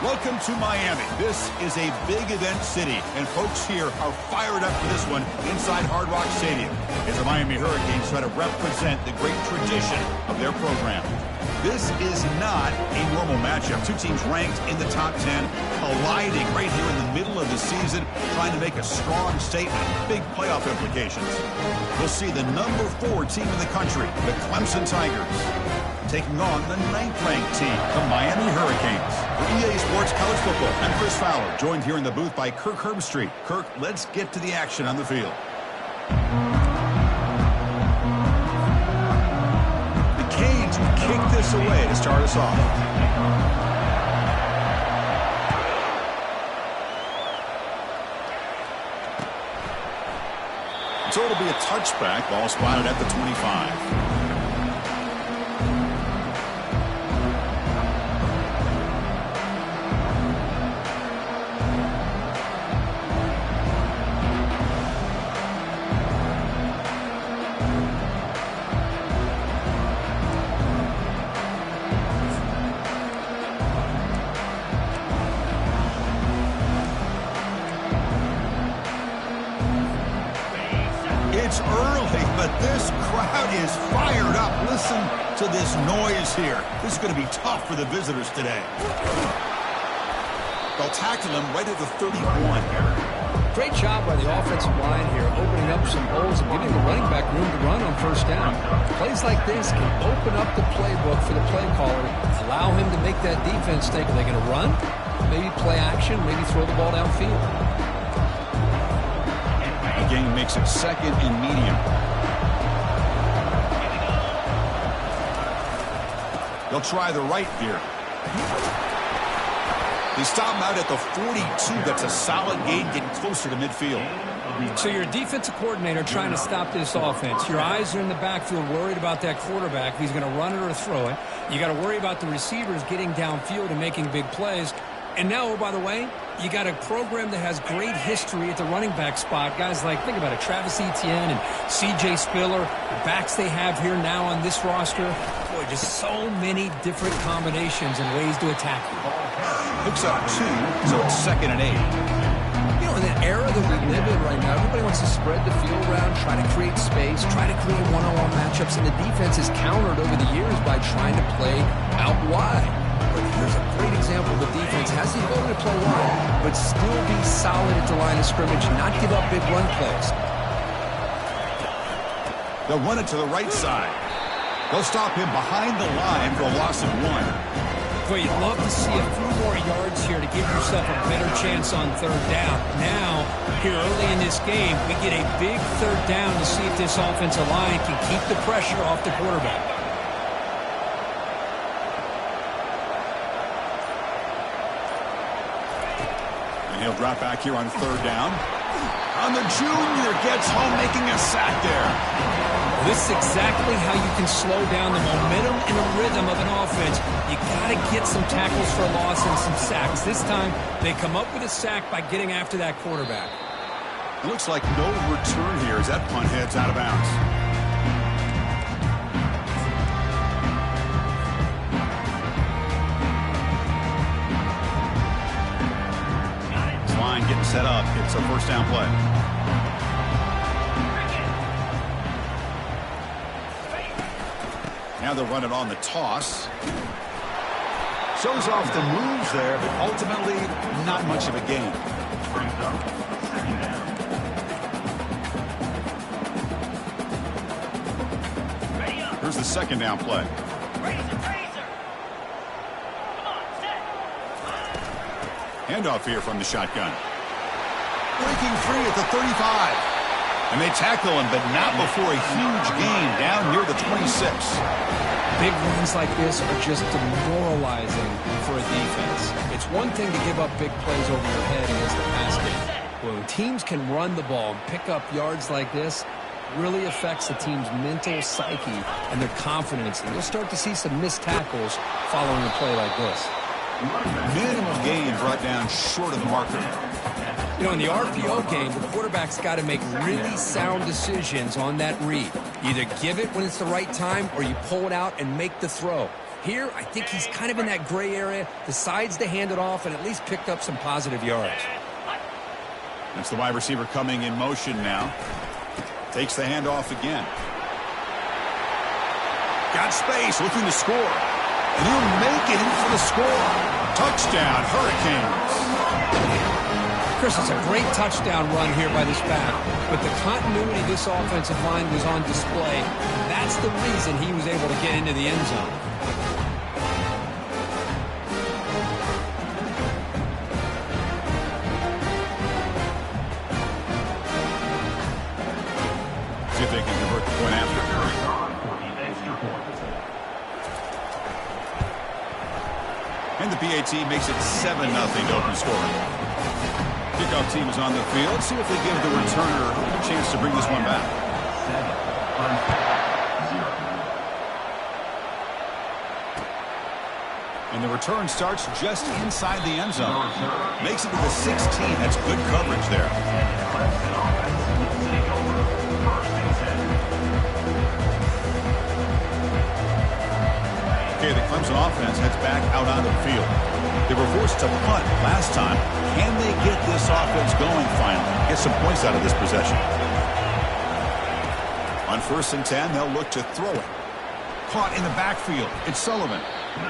Welcome to Miami. This is a big event city, and folks here are fired up for this one inside Hard Rock Stadium as the Miami Hurricanes try to represent the great tradition of their program. This is not a normal matchup. Two teams ranked in the top 10, colliding right here in the middle of the season, trying to make a strong statement. Big playoff implications. We'll see the number 4 team in the country, the Clemson Tigers, taking on the 9th-ranked team, the Miami Hurricanes. For EA Sports College Football, I'm Chris Fowler, joined here in the booth by Kirk Herbstreit. Kirk, let's get to the action on the field. The Canes kick this away to start us off. So it'll be a touchback, ball spotted at the 25. It's early, but this crowd is fired up. Listen to this noise here. This is going to be tough for the visitors today. They'll tackle him right at the 31. Great job by the offensive line here, opening up some holes and giving the running back room to run on first down. Plays like this can open up the playbook for the play caller, allow him to make that defense think, are they going to run? Maybe play action, maybe throw the ball downfield. Game makes it second and medium. They'll try the right here. They stop him out at the 42. That's a solid gain, getting closer to midfield. So you're a defensive coordinator trying to stop this offense. Your eyes are in the backfield worried about that quarterback, if he's going to run it or throw it. You got to worry about the receivers getting downfield and making big plays. And now, oh, by the way, you got a program that has great history at the running back spot. Guys like, think about it, Travis Etienne and C.J. Spiller, the backs they have here now on this roster. Boy, just so many different combinations and ways to attack you. Hooks up 2, so it's second and 8. You know, in the era that we live in right now, everybody wants to spread the field around, try to create space, try to create one-on-one matchups, and the defense is countered over the years by trying to play out wide. But here's a great example. The defense has the ability to play wide, but still be solid at the line of scrimmage, not give up big run plays. They'll run it to the right side. They'll stop him behind the line for a loss of 1. Boy, you'd love to see a few more yards here to give yourself a better chance on third down. Now, here early in this game, we get a big third down to see if this offensive line can keep the pressure off the quarterback. He'll drop back here on third down. And the junior gets home, making a sack there. This is exactly how you can slow down the momentum and the rhythm of an offense. You got to get some tackles for loss and some sacks. This time, they come up with a sack by getting after that quarterback. It looks like no return here as that punt heads out of bounds. Getting set up. It's a first down play. Now they'll run it on the toss. Shows off the moves there, but ultimately not much of a gain. Here's the second down play. Handoff here from the shotgun. Breaking free at the 35. And they tackle him, but not before a huge gain down near the 26. Big runs like this are just demoralizing for a defense. It's one thing to give up big plays over your head against the pass game. When teams can run the ball and pick up yards like this, really affects the team's mental psyche and their confidence. And you'll start to see some missed tackles following a play like this. Minimal gain brought down short of the marker. You know, in the RPO game, the quarterback's got to make really sound decisions on that read. Either give it when it's the right time or you pull it out and make the throw. Here, I think he's kind of in that gray area, decides to hand it off, and at least picked up some positive yards. That's the wide receiver coming in motion now. Takes the handoff again. Got space, looking to score. And he'll make it for the score. Touchdown, Hurricanes. Chris, it's a great touchdown run here by this back. But the continuity of this offensive line was on display. That's the reason he was able to get into the end zone. See if they can convert the point after. And the PAT makes it 7-0 to open scoring. Kickoff team is on the field. See if they give the returner a chance to bring this one back. And the return starts just inside the end zone. Makes it to the 16. That's good coverage there. Okay, the Clemson offense heads back out on the field. They were forced to punt last time. Can they get this offense going finally? Get some points out of this possession. On 1st and 10, they'll look to throw it. Caught in the backfield. It's Sullivan.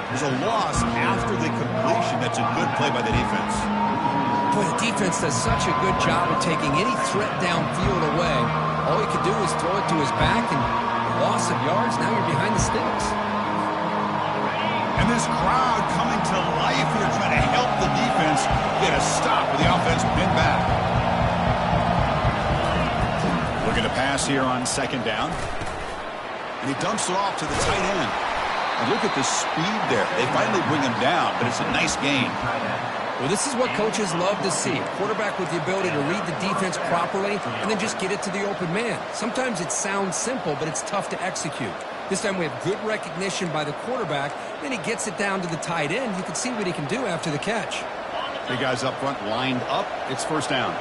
There's a loss after the completion. That's a good play by the defense. Boy, the defense does such a good job of taking any threat downfield away. All he could do is throw it to his back, and loss of yards, now you're behind the sticks. And this crowd coming to life here, trying to help the defense get a stop with the offense pinned back. Looking to pass here on 2nd down. And he dumps it off to the tight end. And look at the speed there. They finally bring him down, but it's a nice gain. Well, this is what coaches love to see. A quarterback with the ability to read the defense properly and then just get it to the open man. Sometimes it sounds simple, but it's tough to execute. This time we have good recognition by the quarterback. Then he gets it down to the tight end. You can see what he can do after the catch. Three guys up front lined up. It's 1st down.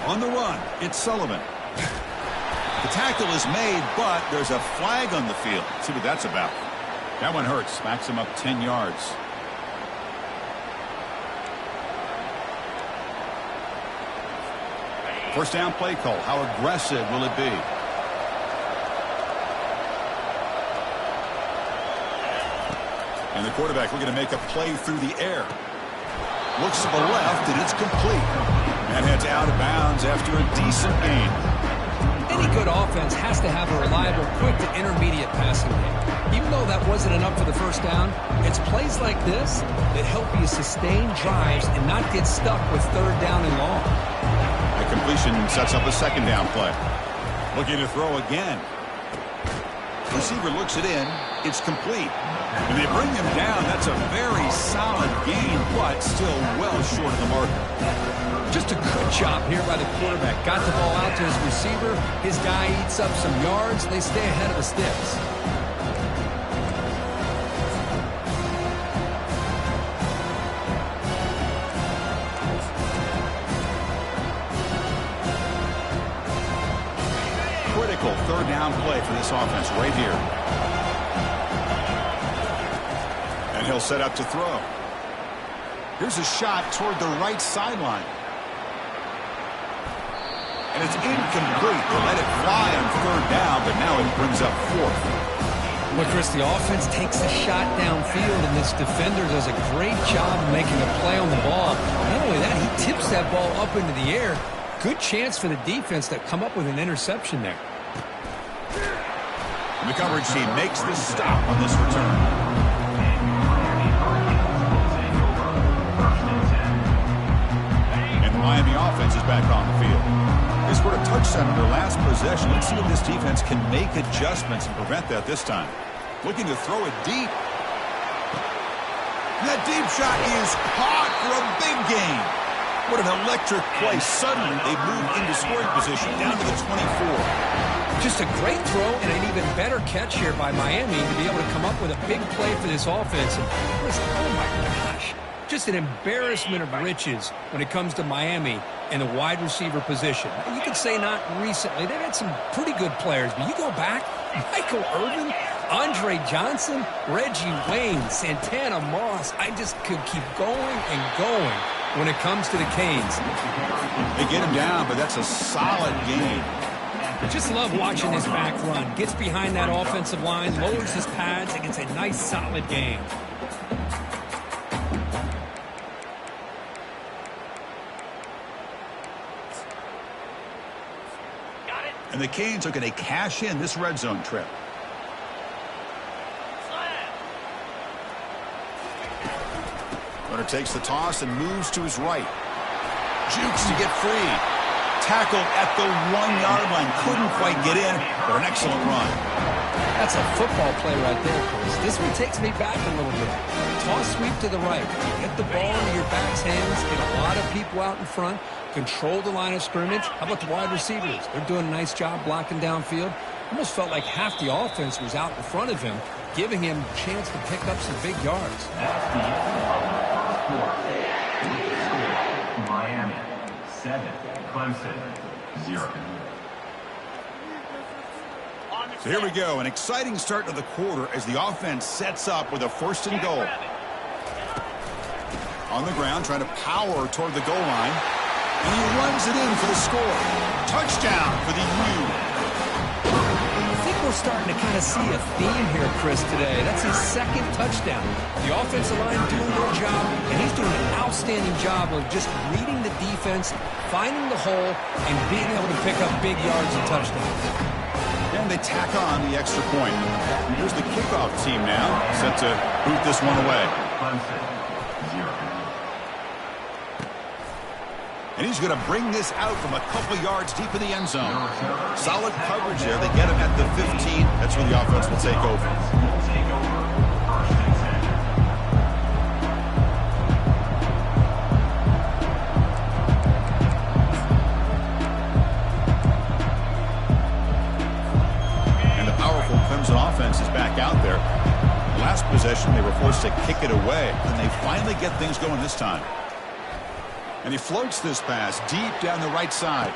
On the run, it's Sullivan. The tackle is made, but there's a flag on the field. Let's see what that's about. That one hurts. Backs him up 10 yards. First down play call. How aggressive will it be? And the quarterback looking to make a play through the air. Looks to the left, and it's complete. And heads out of bounds after a decent gain. Any good offense has to have a reliable, quick to intermediate passing game. Even though that wasn't enough for the first down, it's plays like this that help you sustain drives and not get stuck with 3rd down and long. The completion sets up a 2nd down play. Looking to throw again. Receiver looks it in. It's complete. And they bring him down. That's a very solid gain, but still well short of the marker. Just a good job here by the quarterback. Got the ball out to his receiver. His guy eats up some yards. They stay ahead of the sticks. Critical 3rd down play for this offense right here. And he'll set up to throw. Here's a shot toward the right sideline. And it's incomplete. They let it fly on 3rd down, but now it brings up 4th. Well, Chris, the offense takes a shot downfield, and this defender does a great job of making a play on the ball. Not only that, he tips that ball up into the air. Good chance for the defense to come up with an interception there. And the coverage team makes the stop on this return. Miami offense is back on the field. They scored a touchdown on their last possession. Let's see if this defense can make adjustments and prevent that this time. Looking to throw it deep. And that deep shot is caught for a big gain. What an electric play. Suddenly they move into scoring position down to the 24. Just a great throw and an even better catch here by Miami to be able to come up with a big play for this offense. And listen, oh my gosh. Just an embarrassment of riches when it comes to Miami and the wide receiver position. You could say not recently. They've had some pretty good players, but you go back, Michael Irvin, Andre Johnson, Reggie Wayne, Santana Moss. I just could keep going and going when it comes to the Canes. They get him down, but that's a solid game. I just love watching this back run. Gets behind that offensive line, lowers his pads, and gets a nice, solid game. And the Canes are going to cash in this red zone trip. Runner takes the toss and moves to his right. Jukes to get free. Tackled at the 1-yard line. Couldn't quite get in, but an excellent run. That's a football play right there, Chris. This one takes me back a little bit. Toss sweep to the right. Get the ball into your back's hands. Get a lot of people out in front. Control the line of scrimmage. How about the wide receivers? They're doing a nice job blocking downfield. Almost felt like half the offense was out in front of him, giving him a chance to pick up some big yards. Miami 7, Clemson 0. So here we go, an exciting start to the quarter as the offense sets up with a 1st and goal. On the ground, trying to power toward the goal line. And he runs it in for the score. Touchdown for the U. I think we're starting to kind of see a theme here, Chris, today. That's his 2nd touchdown. The offensive line doing their job, and he's doing an outstanding job of just reading the defense, finding the hole, and being able to pick up big yards and touchdowns. And they tack on the extra point. Here's the kickoff team now, set to boot this one away. Clemson 0. And he's going to bring this out from a couple yards deep in the end zone. Solid coverage there. They get him at the 15. That's where the offense will take over. And the powerful Clemson offense is back out there. Last possession, they were forced to kick it away. And they finally get things going this time. And he floats this pass deep down the right side.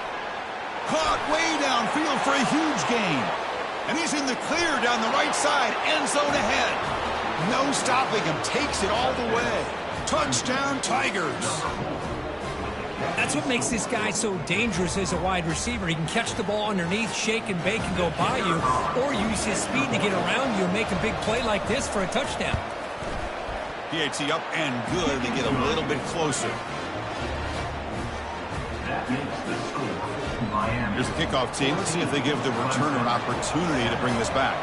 Caught way downfield for a huge gain. And he's in the clear down the right side. End zone ahead. No stopping him. Takes it all the way. Touchdown, Tigers. That's what makes this guy so dangerous as a wide receiver. He can catch the ball underneath, shake and bake and go by you, or use his speed to get around you and make a big play like this for a touchdown. PAT up and good. They get a little bit closer. That makes the score Miami. Here's the kickoff team. Let's see if they give the returner an opportunity to bring this back.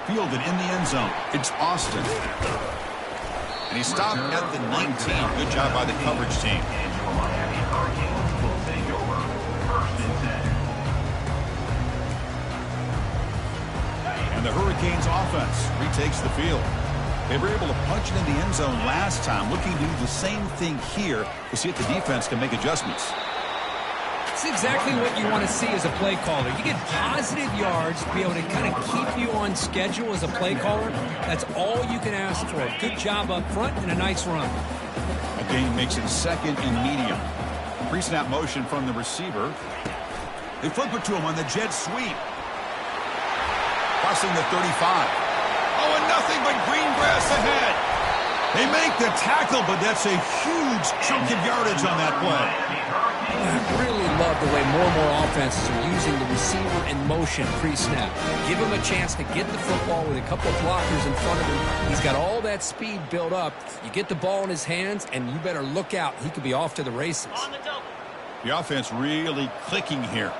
Fielded in the end zone. It's Austin. And he stopped at the 19. Good job by the coverage team. Miami Hurricanes will take over 1st and 10. And the Hurricanes offense retakes the field. They were able to punch it in the end zone last time. Looking to do the same thing here. We'll see if the defense can make adjustments. It's exactly what you want to see as a play caller. You get positive yards to be able to kind of keep you on schedule as a play caller. That's all you can ask for. Good job up front and a nice run. A gain makes it 2nd and medium. Pre-snap motion from the receiver. They flip it to him on the jet sweep. Crossing the 35. Oh, and nothing but green grass ahead. They make the tackle, but that's a huge chunk of yardage on that play. I really love the way more and more offenses are using the receiver in motion pre-snap. Give him a chance to get the football with a couple of blockers in front of him. He's got all that speed built up. You get the ball in his hands, and you better look out. He could be off to the races. The offense really clicking here.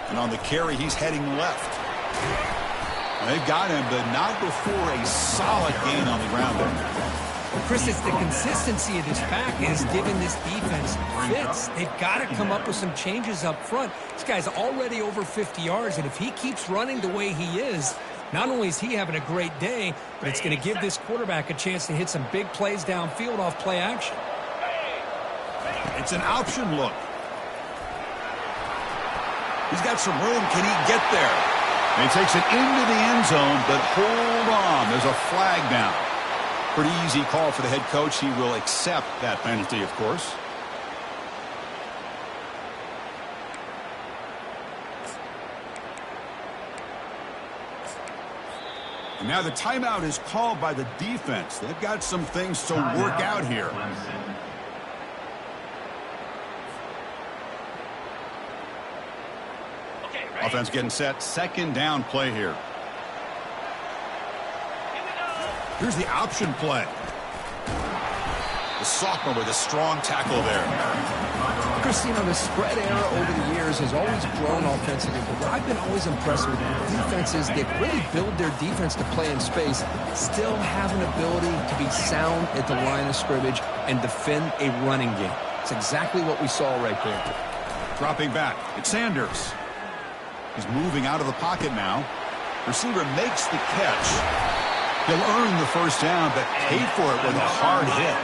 And on the carry, he's heading left. They've got him, but not before a solid gain on the ground there. Well, Chris, it's the consistency of this pack is giving this defense fits. They've got to come up with some changes up front. This guy's already over 50 yards, and if he keeps running the way he is, not only is he having a great day, but it's going to give this quarterback a chance to hit some big plays downfield off play action. It's an option look. He's got some room. Can he get there? And he takes it into the end zone, but hold on. There's a flag down. Pretty easy call for the head coach. He will accept that penalty, of course. And now the timeout is called by the defense. They've got some things to work out here. Offense getting set. Second down play here. Here's the option play. The sophomore with a strong tackle there. Christine, the spread era over the years has always grown offensively, but what I've been always impressed with defenses, they've really built their defense to play in space, still have an ability to be sound at the line of scrimmage and defend a running game. It's exactly what we saw right there. Dropping back, it's Sanders. He's moving out of the pocket now. Receiver makes the catch. He'll earn the first down, but pay for it with a hard hit.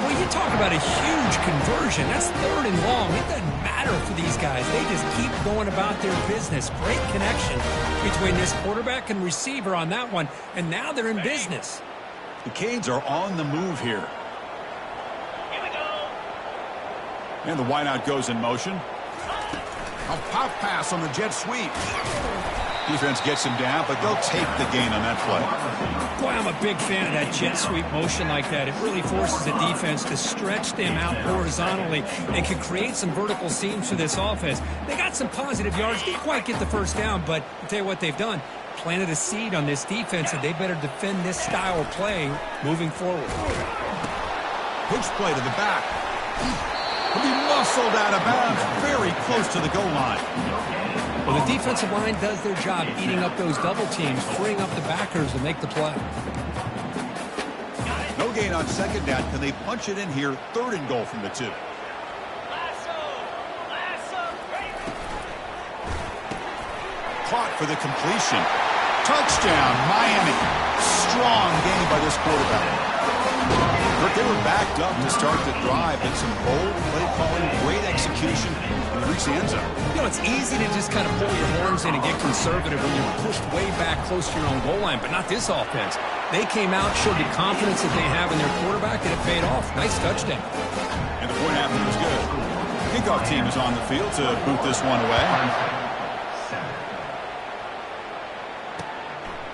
Well, you talk about a huge conversion. That's 3rd and long. It doesn't matter for these guys. They just keep going about their business. Great connection between this quarterback and receiver on that one, and now they're in business. The Canes are on the move here. And the wideout goes in motion. A pop pass on the jet sweep. Defense gets him down, but they'll take the gain on that play. Boy, I'm a big fan of that jet sweep motion like that. It really forces the defense to stretch them out horizontally and can create some vertical seams for this offense. They got some positive yards. Didn't quite get the first down, but I'll tell you what they've done. Planted a seed on this defense, and they better defend this style of play moving forward. Push play to the back. He'll be muscled out of bounds, very close to the goal line. Well, the defensive line does their job eating up those double teams, freeing up the backers to make the play. No gain on second down. Can they punch it in here? 3rd and goal from the 2. Caught for the completion. Touchdown, Miami. Strong game by this quarterback. But they were backed up to start the drive, and some bold play calling, great execution, and reach the end zone. You know, it's easy to just kind of pull your horns in and get conservative when you're pushed way back close to your own goal line, but not this offense. They came out, showed the confidence that they have in their quarterback, and it paid off. Nice touchdown. And the point after was good. Kickoff team is on the field to boot this one away.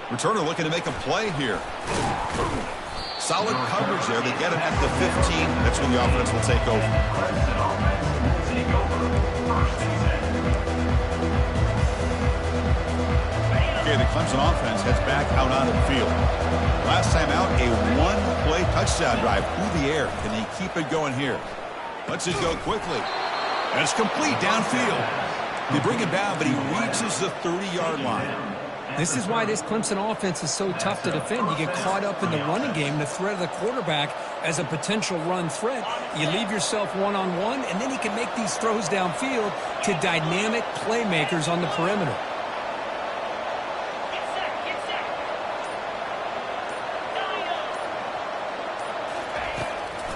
Returner looking to make a play here. Solid coverage there. They get him at the 15. That's when the offense will take over. Okay, the Clemson offense heads back out on the field. Last time out, a one-play touchdown drive through the air. Can they keep it going here? Let's it go quickly. And it's complete downfield. They bring him down, but he reaches the 30-yard line. This is why this Clemson offense is so tough to defend. You get caught up in the running game, the threat of the quarterback as a potential run threat. You leave yourself one-on-one, and then he can make these throws downfield to dynamic playmakers on the perimeter.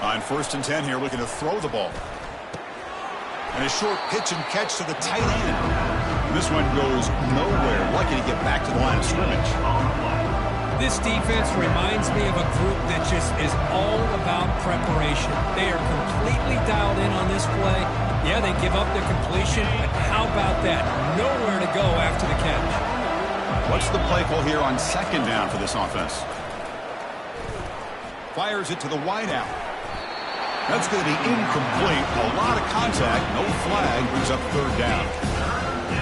On 1st and 10 here, looking to throw the ball. And a short pitch and catch to the tight end. This one goes nowhere. Lucky to get back to the line of scrimmage. This defense reminds me of a group that just is all about preparation. They are completely dialed in on this play. Yeah, they give up the completion, but how about that? Nowhere to go after the catch. What's the play call here on 2nd down for this offense? Fires it to the wideout. That's going to be incomplete. A lot of contact. No flag. Brings up 3rd down.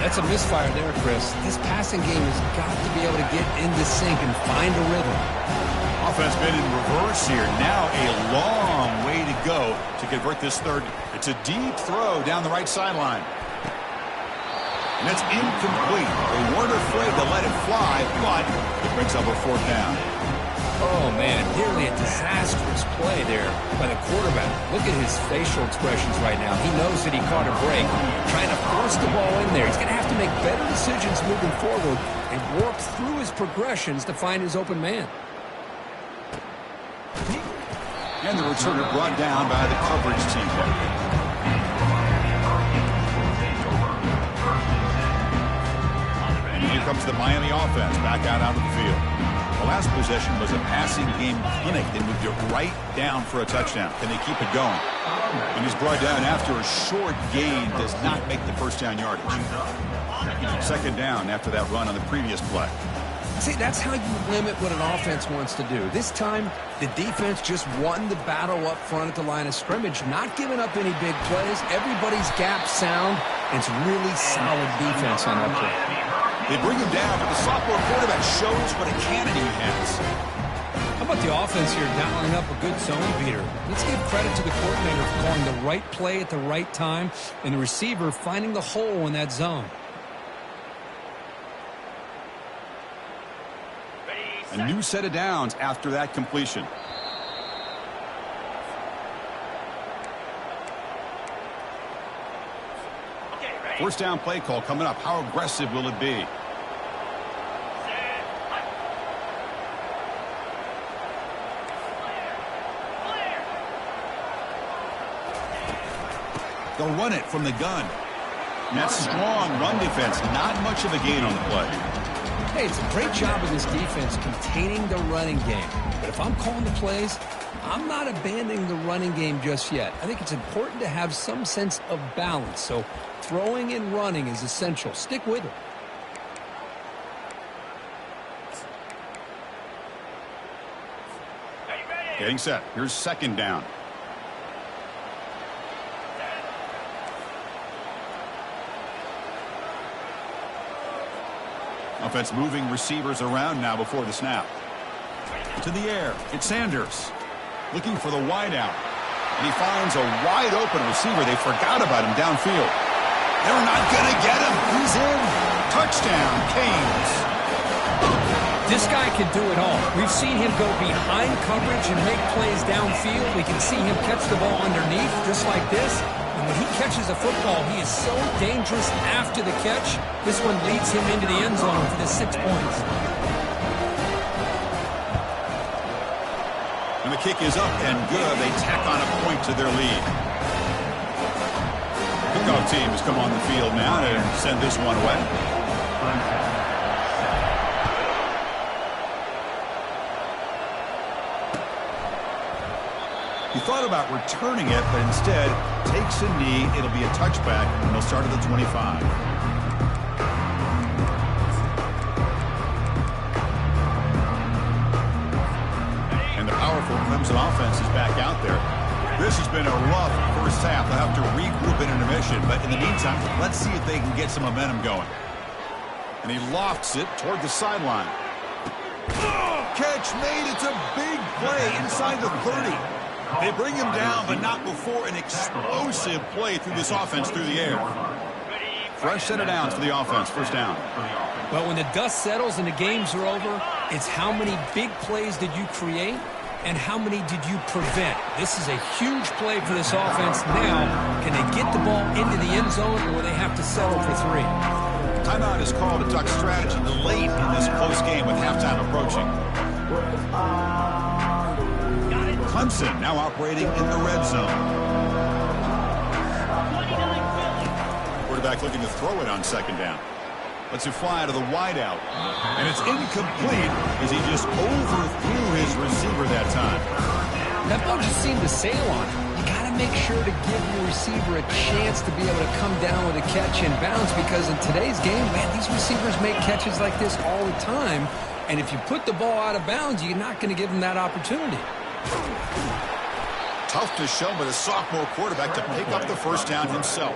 That's a misfire there, Chris. This passing game has got to be able to get into sync and find a rhythm. Offense been in reverse here. Now a long way to go to convert this 3rd. It's a deep throw down the right sideline. And that's incomplete. They weren't afraid to let it fly, but it brings up a 4th down. Oh, man, nearly a disastrous play there by the quarterback. Look at his facial expressions right now. He knows that he caught a break, trying to force the ball in there. He's going to have to make better decisions moving forward and work through his progressions to find his open man. And the returner brought down by the coverage team. And here comes the Miami offense back out onto the field. The last possession was a passing game clinic. They moved it right down for a touchdown. Can they keep it going? And he's brought down after a short gain. Does not make the first down yardage. Second down after that run on the previous play. See, that's how you limit what an offense wants to do. This time, the defense just won the battle up front at the line of scrimmage, not giving up any big plays. Everybody's gap sound. It's really solid defense on that play. They bring him down, but the sophomore quarterback shows what a cannon he has. How about the offense here dialing up a good zone beater? Let's give credit to the coordinator for calling the right play at the right time and the receiver finding the hole in that zone. A new set of downs after that completion. First down play call coming up. How aggressive will it be? They'll run it from the gun. And that strong run defense. Not much of a gain on the play. Hey, it's a great job of this defense containing the running game. But if I'm calling the plays, I'm not abandoning the running game just yet. I think it's important to have some sense of balance. So throwing and running is essential. Stick with it. Getting set. Here's second down. Offense moving receivers around now before the snap. To the air. It's Sanders. Looking for the wideout. And he finds a wide open receiver. They forgot about him downfield. They're not going to get him. He's in. Touchdown, Canes. This guy can do it all. We've seen him go behind coverage and make plays downfield. We can see him catch the ball underneath just like this. And when he catches a football, he is so dangerous after the catch. This one leads him into the end zone for the 6 points. And the kick is up and good. They tack on a point to their lead. Kickoff team has come on the field now to send this one away. He thought about returning it, but instead takes a knee. It'll be a touchback, and they'll start at the 25. And the powerful Clemson offense is back out there. This has been a rough first half. They'll have to regroup in intermission, but in the meantime, let's see if they can get some momentum going. And he lofts it toward the sideline. Catch made. It's a big play inside the 30. They bring him down, but not before an explosive play through this offense through the air. Fresh set of downs for the offense. First down. Well, when the dust settles and the games are over, it's how many big plays did you create and how many did you prevent. This is a huge play for this offense. Now, can they get the ball into the end zone or will they have to settle for 3? Timeout is called to duck strategy late in this close game with halftime approaching. Clemson now operating in the red zone. Quarterback looking to throw it on second down. Lets it fly to the wideout. And it's incomplete as he just overthrew his receiver that time. That ball just seemed to sail on him. You got to make sure to give your receiver a chance to be able to come down with a catch and bounce, because in today's game, man, these receivers make catches like this all the time. And if you put the ball out of bounds, you're not going to give them that opportunity. Tough to show by the sophomore quarterback to pick up the first down himself.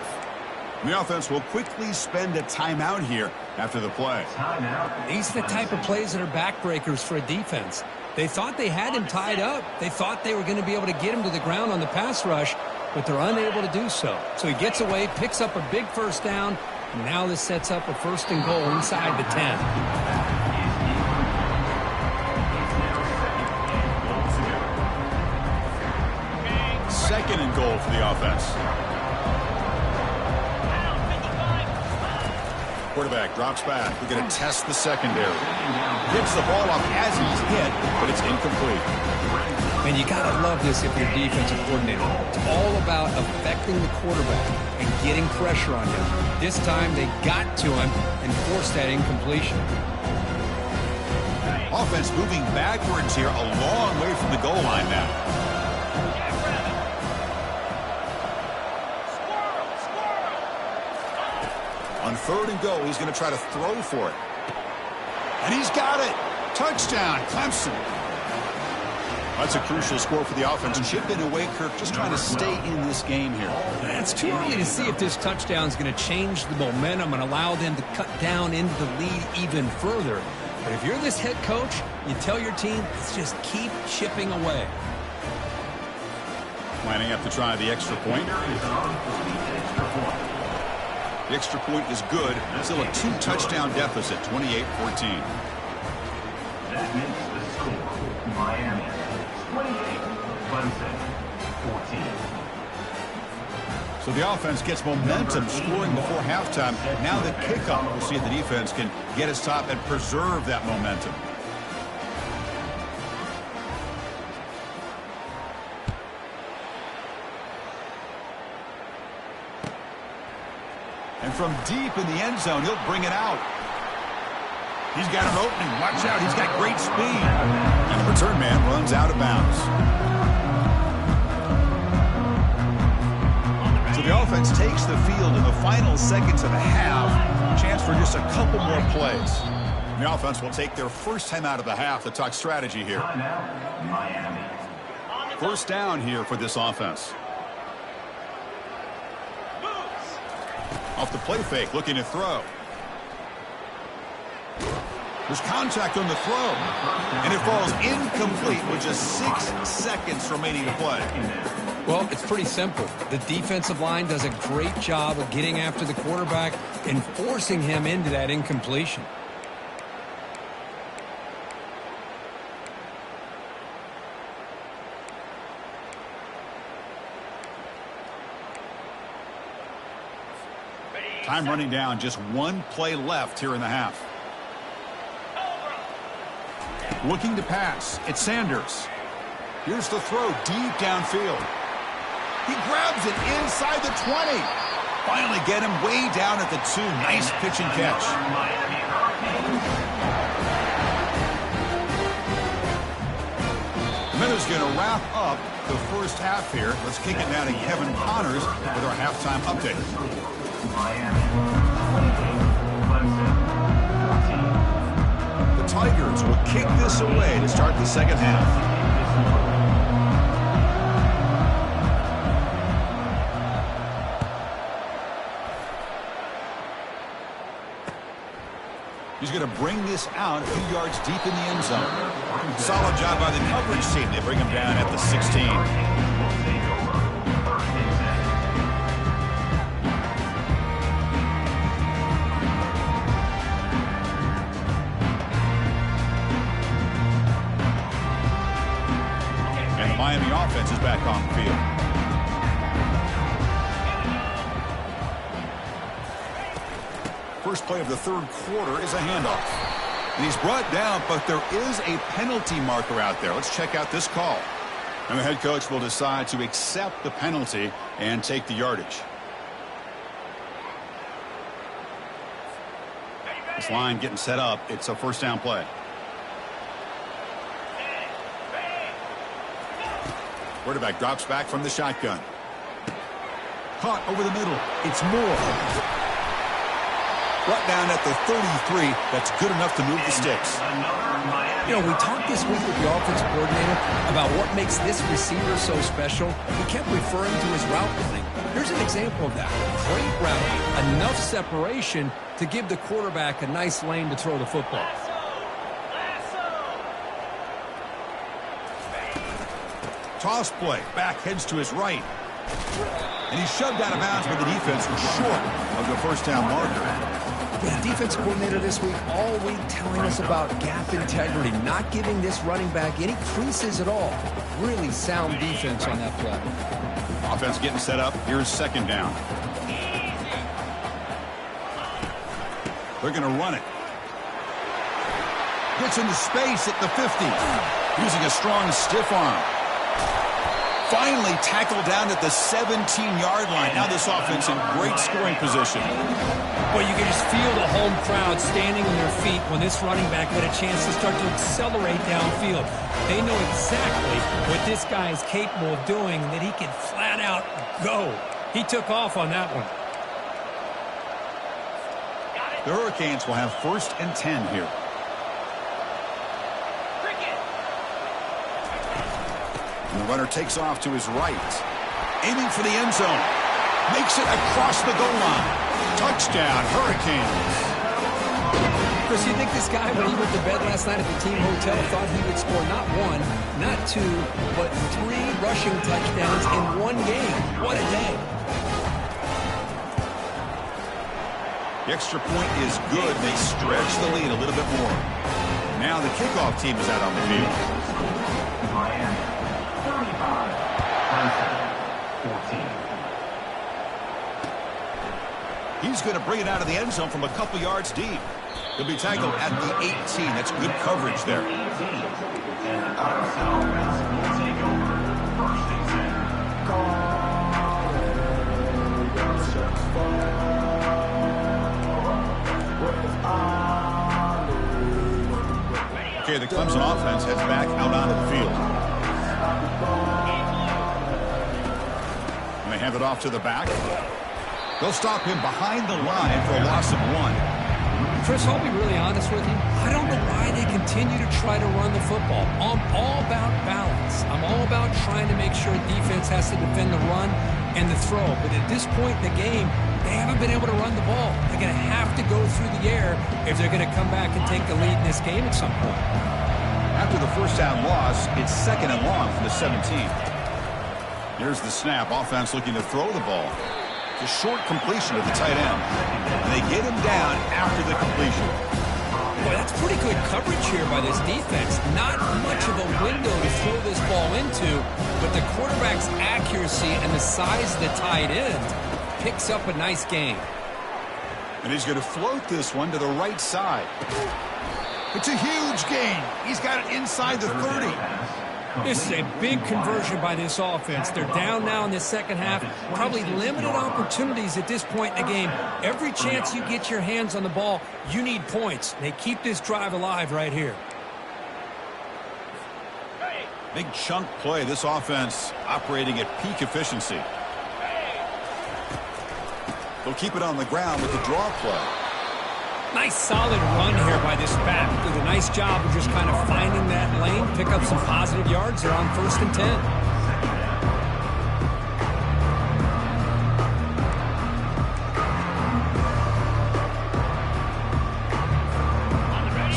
And the offense will quickly spend a timeout here after the play. These are the type of plays that are backbreakers for a defense. They thought they had him tied up. They thought they were going to be able to get him to the ground on the pass rush, but they're unable to do so. So he gets away, picks up a big first down, and now this sets up a first and goal inside the 10. Second and goal for the offense. Quarterback drops back. We're going to test the secondary. Gets the ball off as he's hit, but it's incomplete. Man, you got to love this if you're a defensive coordinator. It's all about affecting the quarterback and getting pressure on him. This time they got to him and forced that incompletion. Offense moving backwards here, a long way from the goal line now. On 3rd and goal, he's going to try to throw for it. And he's got it. Touchdown, Clemson. That's a crucial score for the offense. Chipping away, Kirk, just trying to stay in this game here. It's too early to see if this touchdown is going to change the momentum and allow them to cut down into the lead even further. But if you're this head coach, you tell your team, let's just keep chipping away. Lining up to try the extra point. The extra point is good. Still a 2-touchdown deficit, 28-14. That makes the score Miami 28, Clemson 14. So the offense gets momentum scoring before halftime. Now the kickoff. We'll see if the defense can get his top and preserve that momentum. And from deep in the end zone, he'll bring it out. He's got an opening. Watch out. He's got great speed. And the return man runs out of bounds. So the offense takes the field in the final seconds of the half. Chance for just a couple more plays. The offense will take their first time out of the half to talk strategy here. Miami. First down here for this offense. Off the play fake, looking to throw. There's contact on the throw. And it falls incomplete with just 6 seconds remaining to play. Well, it's pretty simple. The defensive line does a great job of getting after the quarterback and forcing him into that incompletion. Time running down, just 1 play left here in the half. Looking to pass, it's Sanders. Here's the throw deep downfield. He grabs it inside the 20. Finally get him way down at the 2. Nice pitch and catch. And that is going to wrap up the first half here. Let's kick it now to Kevin Connors with our halftime update. The Tigers will kick this away to start the second half. He's going to bring this out a few yards deep in the end zone. Solid job by the coverage team. They bring him down at the 16. Miami offense is back on the field. First play of the 3rd quarter is a handoff. And he's brought down, but there is a penalty marker out there. Let's check out this call. And the head coach will decide to accept the penalty and take the yardage. This line getting set up. It's a first down play. Quarterback drops back from the shotgun. Caught over the middle. It's Moore. Brought down at the 33. That's good enough to move the sticks. You know, we talked this week with the offensive coordinator about what makes this receiver so special. He kept referring to his route running. Here's an example of that. Great route. Enough separation to give the quarterback a nice lane to throw the football. Toss play. Back heads to his right. And he's shoved out of bounds, but the defense was short of the first down marker. The defense coordinator this week all week telling us about gap integrity, not giving this running back any creases at all. Really sound defense on that play. Offense getting set up. Here's second down. They're going to run it. Gets into space at the 50. Using a strong stiff arm. Finally tackled down at the 17-yard line. Now this offense in great scoring position. Well, you can just feel the home crowd standing on their feet when this running back had a chance to start to accelerate downfield. They know exactly what this guy is capable of doing, that he can flat out go. He took off on that one. The Hurricanes will have 1st and 10 here. And the runner takes off to his right. Aiming for the end zone. Makes it across the goal line. Touchdown, Hurricanes. Chris, you think this guy, when he went to bed last night at the team hotel, thought he would score not 1, not 2, but 3 rushing touchdowns in one game? What a day. The extra point is good. They stretch the lead a little bit more. Now the kickoff team is out on the field. Miami, 35. Clemson, 14. He's going to bring it out of the end zone from a couple yards deep. He'll be tackled at the 18. That's good coverage there. And Clemson offense will take over 1st and 10. Okay, the Clemson offense heads back out onto the field. And they hand it off to the back. They'll stop him behind the line for a loss of 1. Chris, I'll be really honest with you. I don't know why they continue to try to run the football. I'm all about balance. I'm all about trying to make sure defense has to defend the run and the throw. But at this point in the game, they haven't been able to run the ball. They're going to have to go through the air if they're going to come back and take the lead in this game at some point. After the 1st down loss, it's 2nd and long from the 17. Here's the snap. Offense looking to throw the ball. It's a short completion to the tight end. And they get him down after the completion. Boy, that's pretty good coverage here by this defense. Not much of a window to throw this ball into, but the quarterback's accuracy and the size of the tight end picks up a nice gain. And he's going to float this one to the right side. It's a huge gain. He's got it inside the 30. This is a big conversion by this offense. They're down now in the second half. Probably limited opportunities at this point in the game. Every chance you get your hands on the ball, you need points. They keep this drive alive right here. Big chunk play. This offense operating at peak efficiency. They'll keep it on the ground with the draw play. Nice solid run here by this back. Did a nice job of just kind of finding that lane, pick up some positive yards. They're on 1st and 10.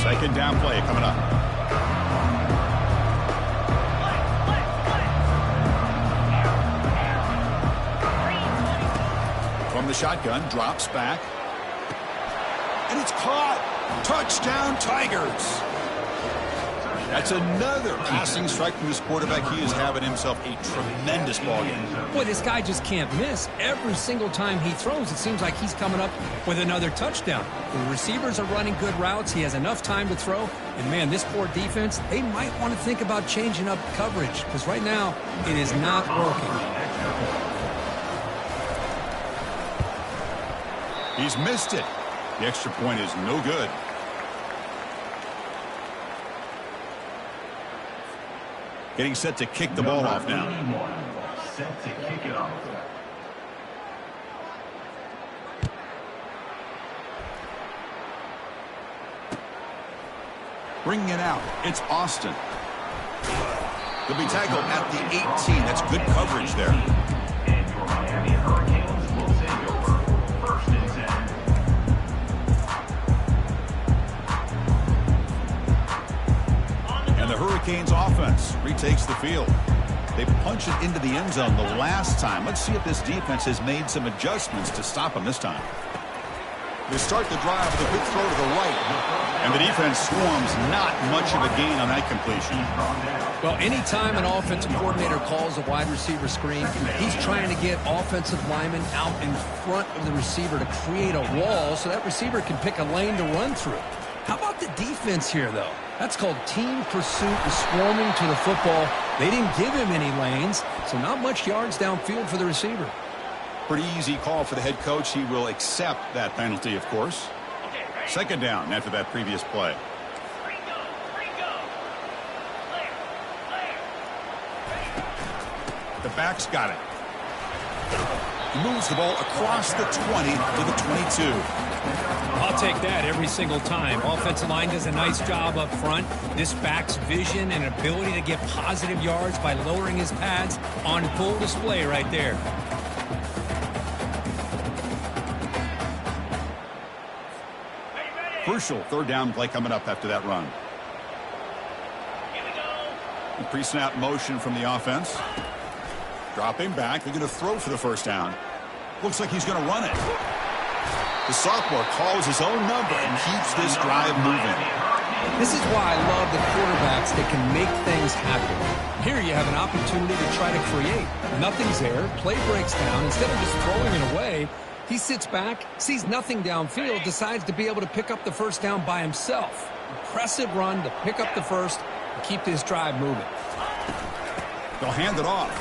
Second down play coming up. From the shotgun, drops back. And it's caught. Touchdown, Tigers. That's another passing strike from this quarterback. He is having himself a tremendous ball game. Boy, this guy just can't miss. Every single time he throws, it seems like he's coming up with another touchdown. The receivers are running good routes. He has enough time to throw. And, man, this poor defense, they might want to think about changing up coverage because right now it is not working. He's missed it. The extra point is no good. Getting set to kick the ball off now. Set to kick it off. Bringing it out. It's Austin. He'll be tackled at the 18. That's good coverage there. And your Miami Hurricanes will take over 1st and 10. And the Hurricanes offense retakes the field. They punch it into the end zone the last time. Let's see if this defense has made some adjustments to stop them this time. They start the drive with a quick throw to the right. And the defense swarms, not much of a gain on that completion. Well, anytime an offensive coordinator calls a wide receiver screen, he's trying to get offensive linemen out in front of the receiver to create a wall so that receiver can pick a lane to run through. How about the defense here, though? That's called team pursuit and swarming to the football. They didn't give him any lanes, so not much yards downfield for the receiver. Pretty easy call for the head coach. He will accept that penalty, of course. Second down after that previous play. The back's got it. He moves the ball across the 20 to the 22. I'll take that every single time. Offensive line does a nice job up front. This back's vision and ability to get positive yards by lowering his pads on full display right there. Crucial third down play coming up after that run. Pre-snap motion from the offense. Dropping back. They're going to throw for the first down. Looks like he's going to run it. The sophomore calls his own number and keeps this drive moving. This is why I love the quarterbacks that can make things happen. Here you have an opportunity to try to create. Nothing's there. Play breaks down. Instead of just throwing it away, he sits back, sees nothing downfield, decides to be able to pick up the first down by himself. Impressive run to pick up the first and keep this drive moving. They'll hand it off.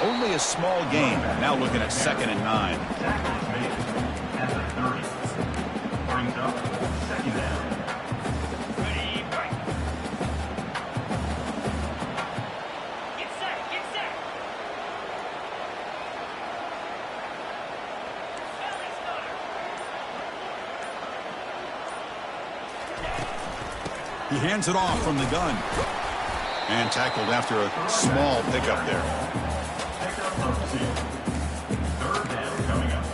Only a small gain. Now looking at 2nd and 9. Tackle is made at the 30. Brings up 2nd down. Ready, right. Get set, get set. He hands it off from the gun. And tackled after a small pickup there. Pickup of 2. 3rd down coming up.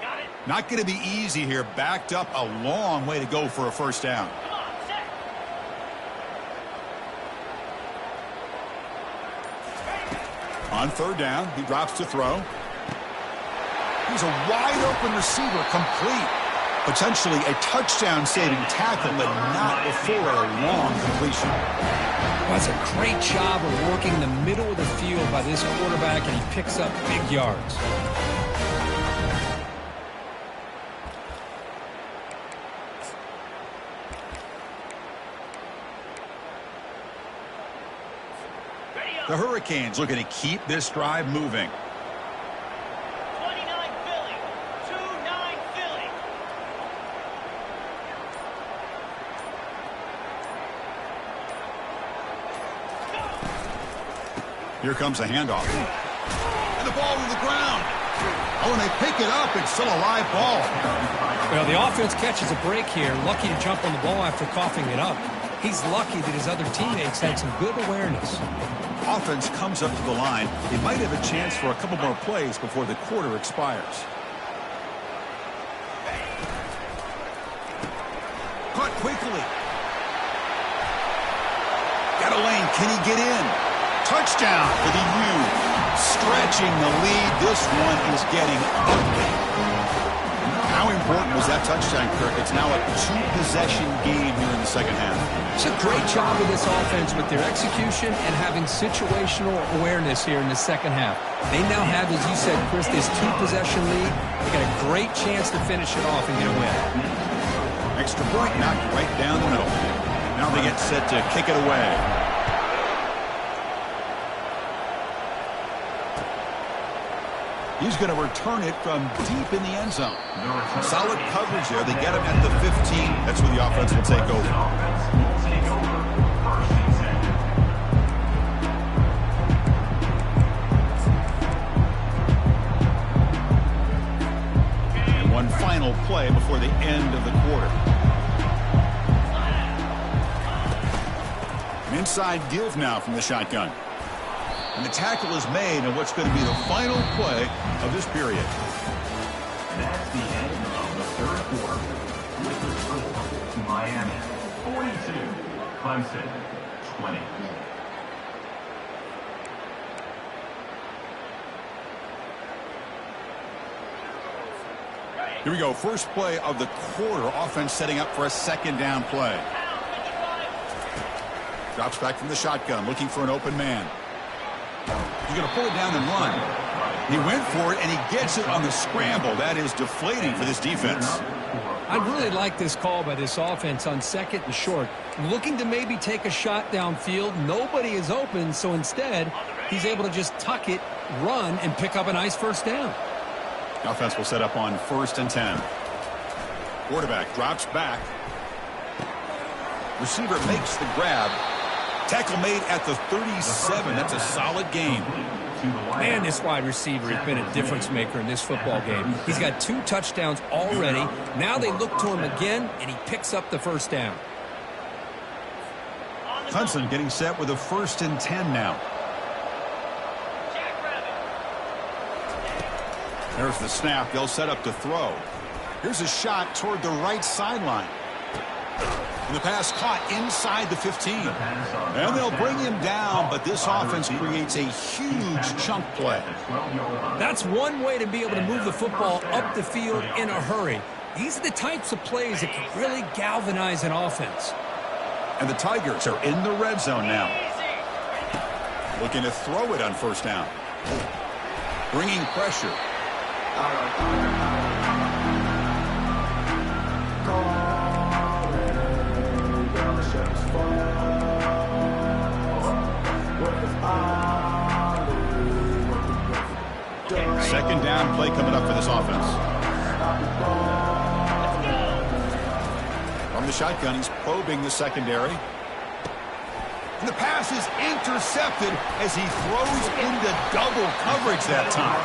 Got it. Not going to be easy here. Backed up a long way to go for a first down. Come on, set. On 3rd down, he drops to throw. He's a wide-open receiver, complete. Potentially a touchdown-saving tackle, but not before a long completion. That's a great job of working the middle of the field by this quarterback, and he picks up big yards. The Hurricanes looking to keep this drive moving. 29 Philly. 2-9 Philly. Here comes a handoff. And the ball to the ground. Oh, and they pick it up. It's still a live ball. Well, the offense catches a break here. Lucky to jump on the ball after coughing it up. He's lucky that his other teammates had some good awareness. Offense comes up to the line. They might have a chance for a couple more plays before the quarter expires. Caught quickly. Got a lane. Can he get in? Touchdown for the U. Stretching the lead. This one is getting ugly. How important was that touchdown, Kirk? It's now a 2-possession game here in the second half. It's a great job of this offense with their execution and having situational awareness here in the second half. They now have, as you said, Chris, this 2-possession lead. They got a great chance to finish it off and get a win. Extra point knocked right down the middle. Now they get set to kick it away. He's going to return it from deep in the end zone. Solid coverage there. They get him at the 15. That's where the offense will take over. And one final play before the end of the quarter. An inside give now from the shotgun. And the tackle is made on what's going to be the final play of this period. That's the end of the 3rd quarter. With the score, Miami 42, Clemson 20. Here we go. First play of the quarter. Offense setting up for a 2nd down play. Drops back from the shotgun, looking for an open man. He's going to pull it down and run. He went for it, and he gets it on the scramble. That is deflating for this defense. I really like this call by this offense on 2nd and short. Looking to maybe take a shot downfield. Nobody is open, so instead, he's able to just tuck it, run, and pick up a nice first down. Offense will set up on 1st and 10. Quarterback drops back. Receiver makes the grab. Tackle made at the 37. That's a solid gain. Man, this wide receiver has been a difference maker in this football game. He's got 2 touchdowns already. Now they look to him again, and he picks up the first down. Clemson getting set with a 1st and 10 now. There's the snap. They'll set up to throw. Here's a shot toward the right sideline. And the pass caught inside the 15. And they'll bring him down, but this offense creates a huge chunk play. That's one way to be able to move the football up the field in a hurry. These are the types of plays that can really galvanize an offense. And the Tigers are in the red zone now. Looking to throw it on 1st down. Bringing pressure. Second down play coming up for this offense. From the shotgun, he's probing the secondary. And the pass is intercepted as he throws into double coverage that time.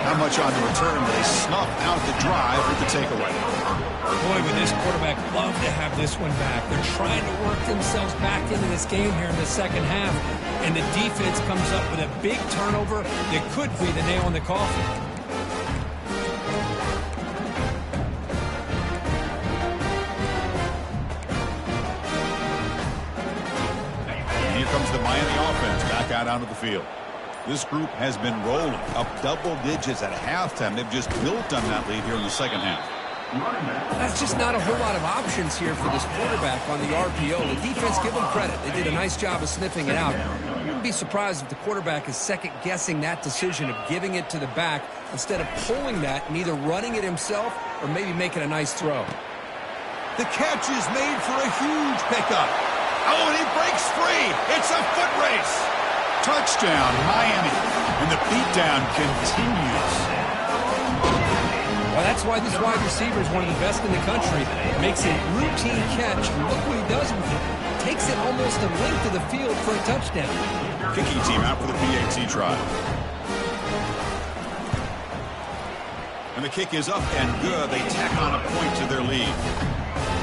Not much on the return, but they snuff out the drive with the takeaway. Boy, would this quarterback love to have this one back. They're trying to work themselves back into this game here in the second half. And the defense comes up with a big turnover that could be the nail in the coffin. And here comes the Miami offense back out onto the field. This group has been rolling up double digits at halftime. They've just built on that lead here in the second half. That's just not a whole lot of options here for this quarterback on the RPO. The defense, give them credit. They did a nice job of sniffing it out. I wouldn't be surprised if the quarterback is second-guessing that decision of giving it to the back instead of pulling that and either running it himself or maybe making a nice throw. The catch is made for a huge pickup. Oh, and he breaks free. It's a foot race. Touchdown, Miami. And the beatdown continues. Well, that's why this wide receiver is one of the best in the country. Makes a routine catch, and look what he does with it. Takes it almost a length of the field for a touchdown. Kicking team out for the PAT try. And the kick is up and good. They tack on a point to their lead.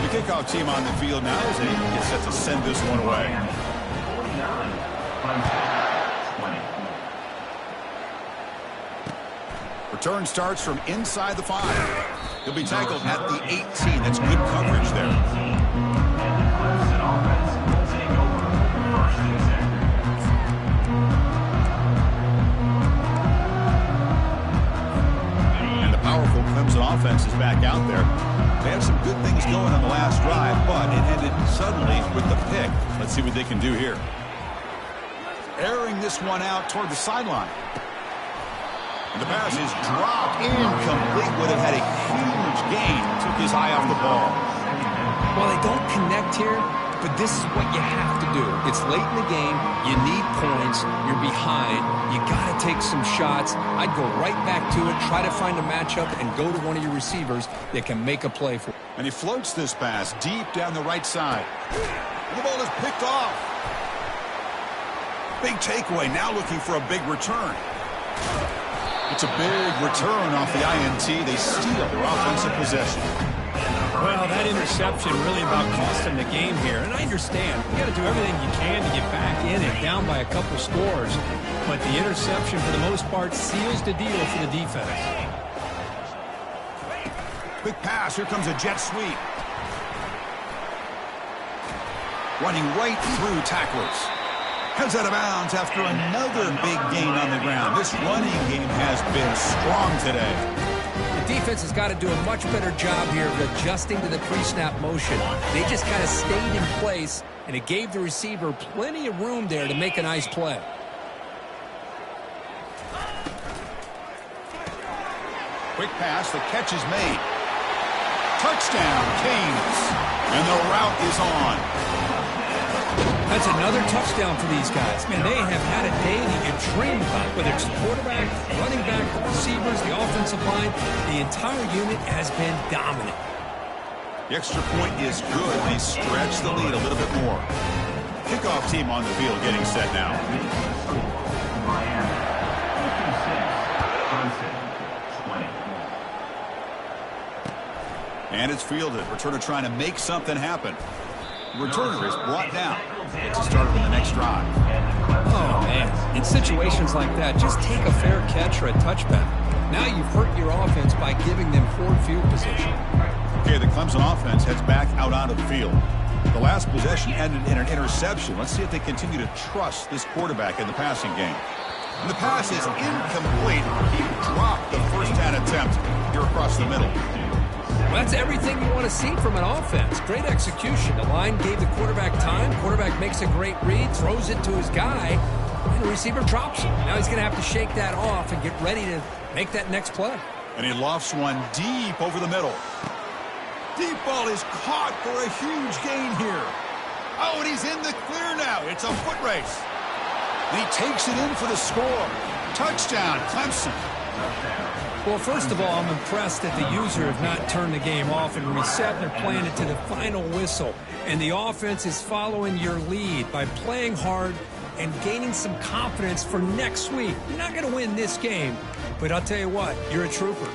The kickoff team on the field now as they get set to send this one away. 49. Return starts from inside the 5. He'll be tackled at the 18. That's good coverage there. And the powerful Clemson offense is back out there. They had some good things going on the last drive, but it ended suddenly with the pick. Let's see what they can do here. Airing this one out toward the sideline. The pass is dropped incomplete. Would have had a huge gain. Took his eye off the ball. Well, they don't connect here, but this is what you have to do. It's late in the game. You need points. You're behind. You got to take some shots. I'd go right back to it, try to find a matchup, and go to one of your receivers that can make a play for you. And he floats this pass deep down the right side. The ball is picked off. Big takeaway. Now looking for a big return. It's a big return off the INT. They steal their offensive possession. Well, that interception really about cost them the game here. And I understand. You got to do everything you can to get back in and down by a couple scores. But the interception, for the most part, seals the deal for the defense. Big pass. Here comes a jet sweep. Running right through tacklers. Heads out of bounds after another big gain on the ground. This running game has been strong today. The defense has got to do a much better job here of adjusting to the pre-snap motion. They just kind of stayed in place and it gave the receiver plenty of room there to make a nice play. Quick pass, the catch is made. Touchdown, Canes. And the route is on. That's another touchdown for these guys. Man, they have had a day that you dream about, whether it's the quarterback, running back, the receivers, the offensive line. The entire unit has been dominant. The extra point is good. They stretch the lead a little bit more. Kickoff team on the field getting set now. Miami, 56, Clemson, 20. And it's fielded. Returner trying to make something happen. The returner is brought down. It's a start on the next drive. Oh, man. In situations like that, just take a fair catch or a touchback. Now you've hurt your offense by giving them forward field position. Okay, the Clemson offense heads back out onto the field. The last possession ended in an interception. Let's see if they continue to trust this quarterback in the passing game. And the pass is incomplete. He dropped the first down attempt here across the middle. Well, that's everything you want to see from an offense. Great execution. The line gave the quarterback time. Quarterback makes a great read, throws it to his guy, and the receiver drops it. Now he's going to have to shake that off and get ready to make that next play. And he lofts one deep over the middle. Deep ball is caught for a huge gain here. Oh, and he's in the clear now. It's a foot race. And he takes it in for the score. Touchdown, Clemson. Well, first of all, I'm impressed that the user have not turned the game off and reset. They're playing it to the final whistle. And the offense is following your lead by playing hard and gaining some confidence for next week. You're not going to win this game, but I'll tell you what, you're a trooper.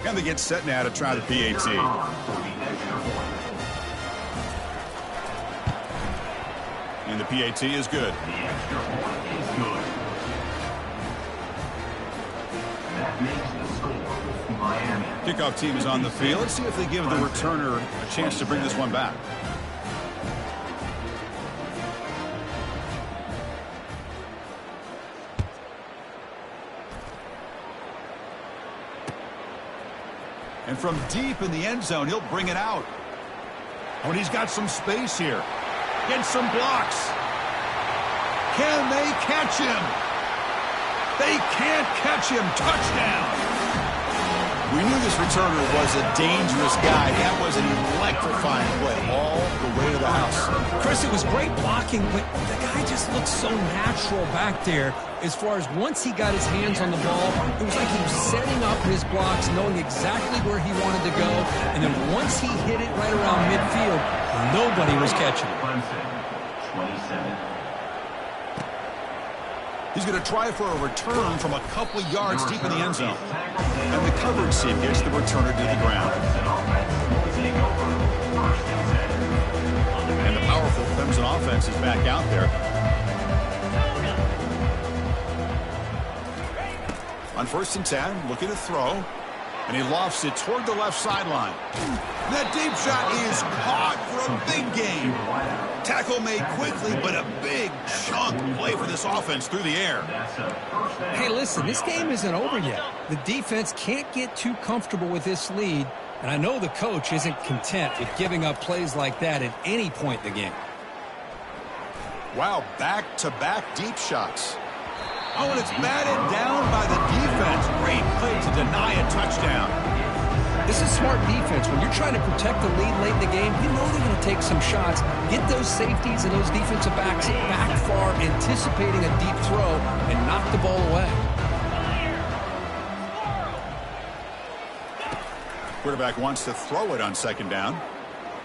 And they get set now to try the PAT. And the PAT is good. The extra point is good. That makes the score Miami. Kickoff team is on the field. Let's see if they give the returner a chance to bring this one back. And from deep in the end zone, he'll bring it out. Oh, and he's got some space here. Gets some blocks. Can they catch him? They can't catch him. Touchdown. We knew this returner was a dangerous guy. That was an electrifying play all the way to the house. Chris, it was great blocking, but the guy just looked so natural back there. As far as once he got his hands on the ball, it was like he was setting up his blocks, knowing exactly where he wanted to go. And then once he hit it right around midfield, nobody was catching it. Clemson, 27. He's going to try for a return from a couple of yards deep in the end zone. And the coverage seam gets the returner to the ground. And the powerful Clemson offense is back out there. On 1st and 10, looking to throw. And he lofts it toward the left sideline. That deep shot is caught for a big gain. Tackle made quickly, but a big chunk play for this offense through the air. Hey, listen, this game isn't over yet. The defense can't get too comfortable with this lead, and I know the coach isn't content with giving up plays like that at any point in the game. Wow, back-to-back deep shots. Oh, and it's batted down by the defense. Great play to deny a touchdown. This is smart defense. When you're trying to protect the lead late in the game, you know they're going to take some shots. Get those safeties and those defensive backs back far, anticipating a deep throw, and knock the ball away. Quarterback wants to throw it on 2nd down.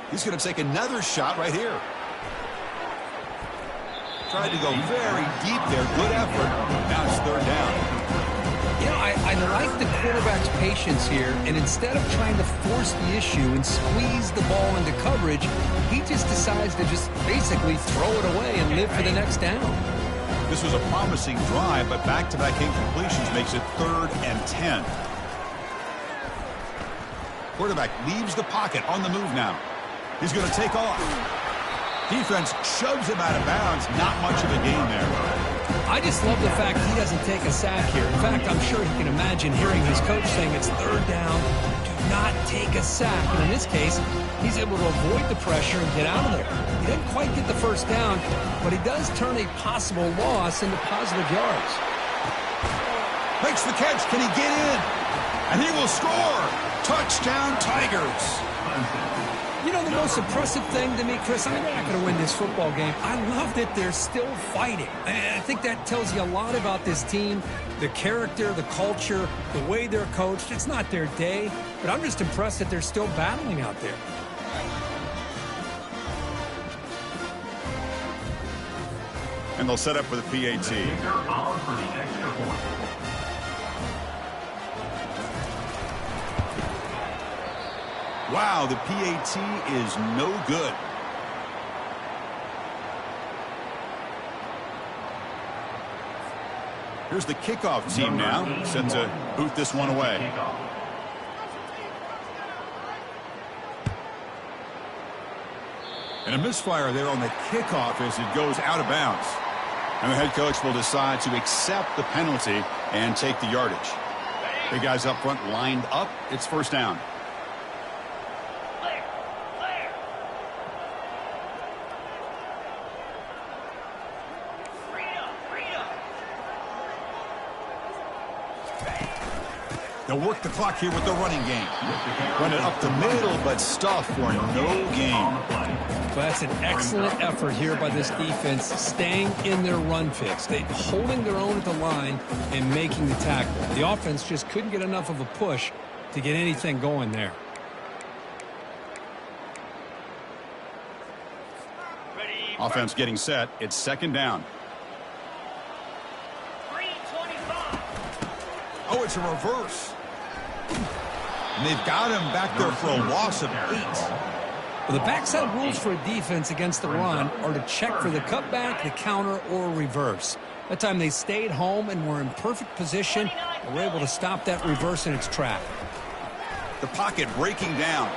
He's going to take another shot right here. Tried to go very deep there. Good effort. Now it's 3rd down. You know, I like the quarterback's patience here, and instead of trying to force the issue and squeeze the ball into coverage, he just decides to just basically throw it away and live for the next down. This was a promising drive, but back-to-back incompletions makes it 3rd and 10. Quarterback leaves the pocket on the move now. He's going to take off. Defense shoves him out of bounds. Not much of a gain there. I just love the fact he doesn't take a sack here. In fact, I'm sure he can imagine hearing his coach saying it's 3rd down, do not take a sack. And in this case, he's able to avoid the pressure and get out of there. He didn't quite get the first down, but he does turn a possible loss into positive yards. Makes the catch. Can he get in? And he will score. Touchdown, Tigers. You know, the most impressive thing to me, Chris, I mean, they're not going to win this football game. I love that they're still fighting. I think that tells you a lot about this team, the character, the culture, the way they're coached. It's not their day, but I'm just impressed that they're still battling out there. And they'll set up for the PAT. Wow, the PAT is no good. Here's the kickoff team now, set to boot this one away. And a misfire there on the kickoff as it goes out of bounds. And the head coach will decide to accept the penalty and take the yardage. The guys up front lined up. It's first down. They'll work the clock here with the running game. Run it up the middle, but stuff for no gain. Well, that's an excellent effort here by this defense, staying in their run fix. They holding their own at the line and making the tackle. The offense just couldn't get enough of a push to get anything going there. Offense getting set. It's second down. Oh, it's a reverse. And they've got him back there for a loss of 8. Well, the backside rules for a defense against the run are to check for the cutback, the counter, or reverse. That time they stayed home and were in perfect position and were able to stop that reverse in its track. The pocket breaking down.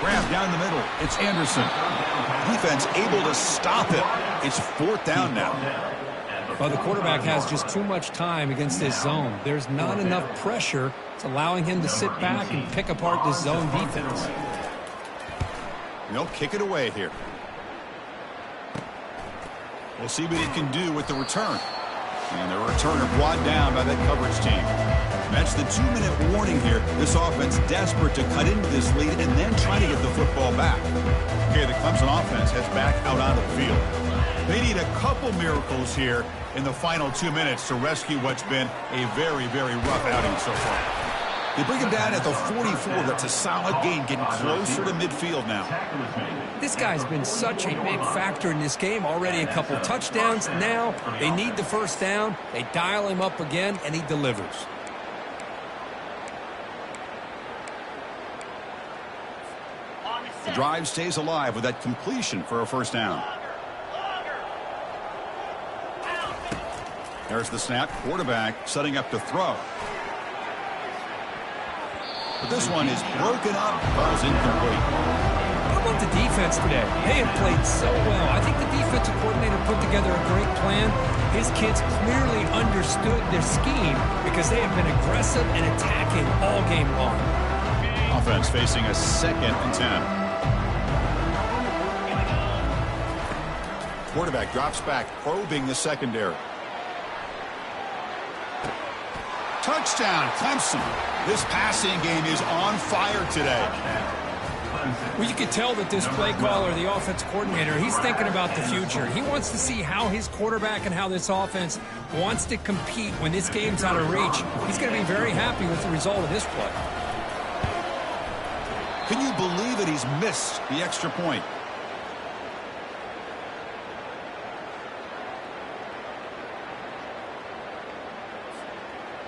Grab down the middle. It's Anderson. Defense able to stop it. It's fourth down now. Well, the quarterback has just too much time against this zone. There's not enough pressure. It's allowing him to sit back and pick apart this zone defense. And they'll kick it away here. We'll see what he can do with the return. And the returner brought down by that coverage team. That's the 2-minute warning here. This offense desperate to cut into this lead and then try to get the football back. Okay, the Clemson offense heads back out onto the field. They need a couple miracles here in the final 2 minutes to rescue what's been a very, very rough outing so far. They bring him down at the 44. That's a solid gain, getting closer to midfield now. This guy's been such a big factor in this game. Already a couple touchdowns. Now they need the first down. They dial him up again, and he delivers. The drive stays alive with that completion for a first down. There's the snap. Quarterback setting up to throw. But this one is broken up. Ball's incomplete. How about the defense today? They have played so well. I think the defensive coordinator put together a great plan. His kids clearly understood their scheme because they have been aggressive and attacking all game long. Offense facing a 2nd and 10. Quarterback drops back, probing the secondary. Touchdown, Clemson. This passing game is on fire today. Well, you can tell that this play caller, the offense coordinator, he's thinking about the future. He wants to see how his quarterback and how this offense wants to compete when this game's out of reach. He's going to be very happy with the result of this play. Can you believe it? He's missed the extra point.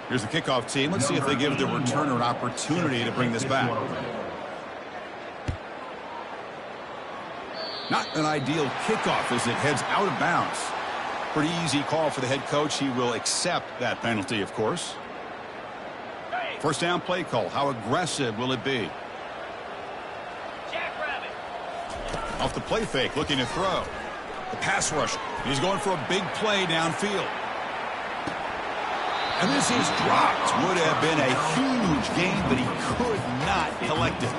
Here's the kickoff team. Let's see if they give the returner an opportunity to bring this back. Not an ideal kickoff as it heads out of bounds. Pretty easy call for the head coach. He will accept that penalty, of course. First down play call. How aggressive will it be? Off the play fake, looking to throw. The pass rush. He's going for a big play downfield. And this is dropped. Would have been a huge game, but he could not collect it.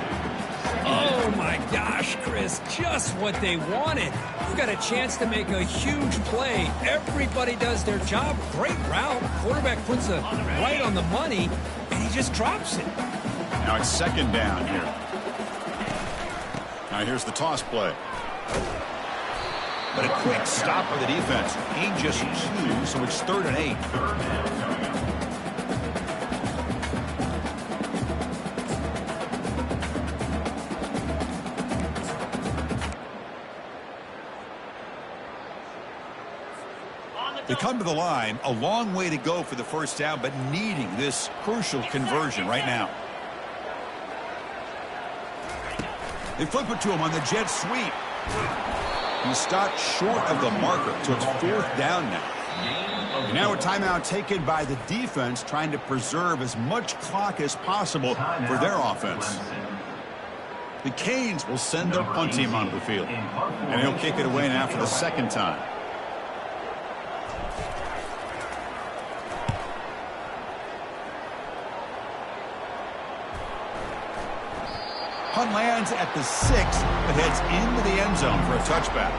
Oh, my gosh, Chris, just what they wanted. You got a chance to make a huge play. Everybody does their job. Great route. Quarterback puts it right on the money, and he just drops it. Now it's second down here. Now here's the toss play. But a quick stop for the defense. Gain just 2, so it's 3rd and 8. They come to the line, a long way to go for the first down, but needing this crucial conversion right now. They flip it to him on the jet sweep. He stopped short of the marker, so it's 4th down now. And now a timeout taken by the defense, trying to preserve as much clock as possible for their offense. The Canes will send their punt team onto the field, and he'll kick it away now for the 2nd time. Punt lands at the 6, but heads into the end zone for a touchback.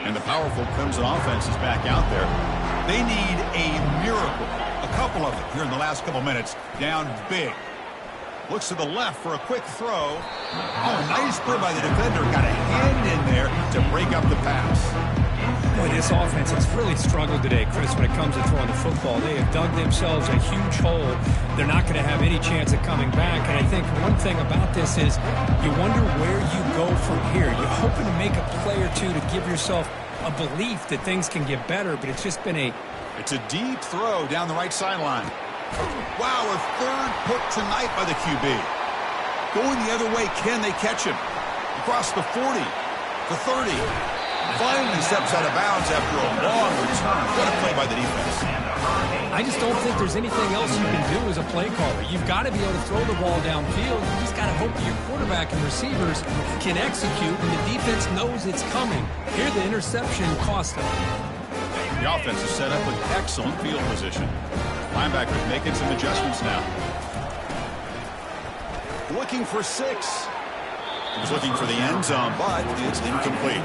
And the powerful Clemson offense is back out there. They need a miracle. A couple of them here in the last couple minutes. Down big. Looks to the left for a quick throw. Oh, nice play by the defender. Got a hand in there to break up the pass. Boy, this offense has really struggled today, Chris, when it comes to throwing the football. They have dug themselves a huge hole. They're not going to have any chance of coming back. And I think one thing about this is you wonder where you go from here. You're hoping to make a play or two to give yourself a belief that things can get better, but it's just been It's a deep throw down the right sideline. Wow, a 3rd pick tonight by the QB. Going the other way, can they catch him? Across the 40, the 30. Finally steps out of bounds after a long return. What a play by the defense. I just don't think there's anything else you can do as a play caller. You've got to be able to throw the ball downfield. You just got to hope that your quarterback and receivers can execute, and the defense knows it's coming. Here, the interception cost them. The offense is set up with excellent field position. Linebackers making some adjustments now. Looking for 6. He was looking for the end zone, but it's incomplete.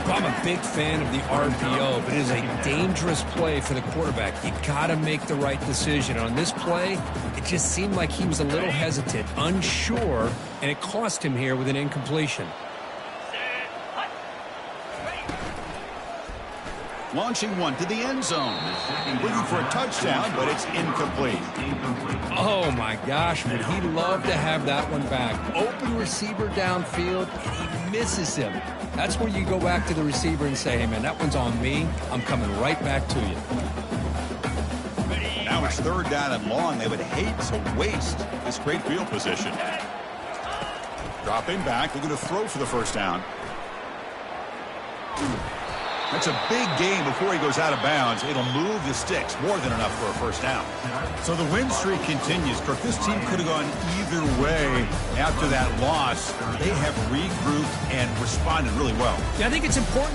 I'm a big fan of the RPO, but it is a dangerous play for the quarterback. You got to make the right decision. On this play, it just seemed like he was a little hesitant, unsure, and it cost him here with an incompletion. Launching one to the end zone. Looking for a touchdown, but it's incomplete. Oh, my gosh, would he love to have that one back. Open receiver downfield, and he misses him. That's where you go back to the receiver and say, hey, man, that one's on me. I'm coming right back to you. Now it's 3rd down and long. They would hate to waste this great field position. Dropping back. They're going to throw for the 1st down. That's a big gain before he goes out of bounds. It'll move the sticks, more than enough for a 1st down. So the win streak continues. Kirk, this team could have gone either way after that loss. They have regrouped and responded really well. Yeah, I think it's important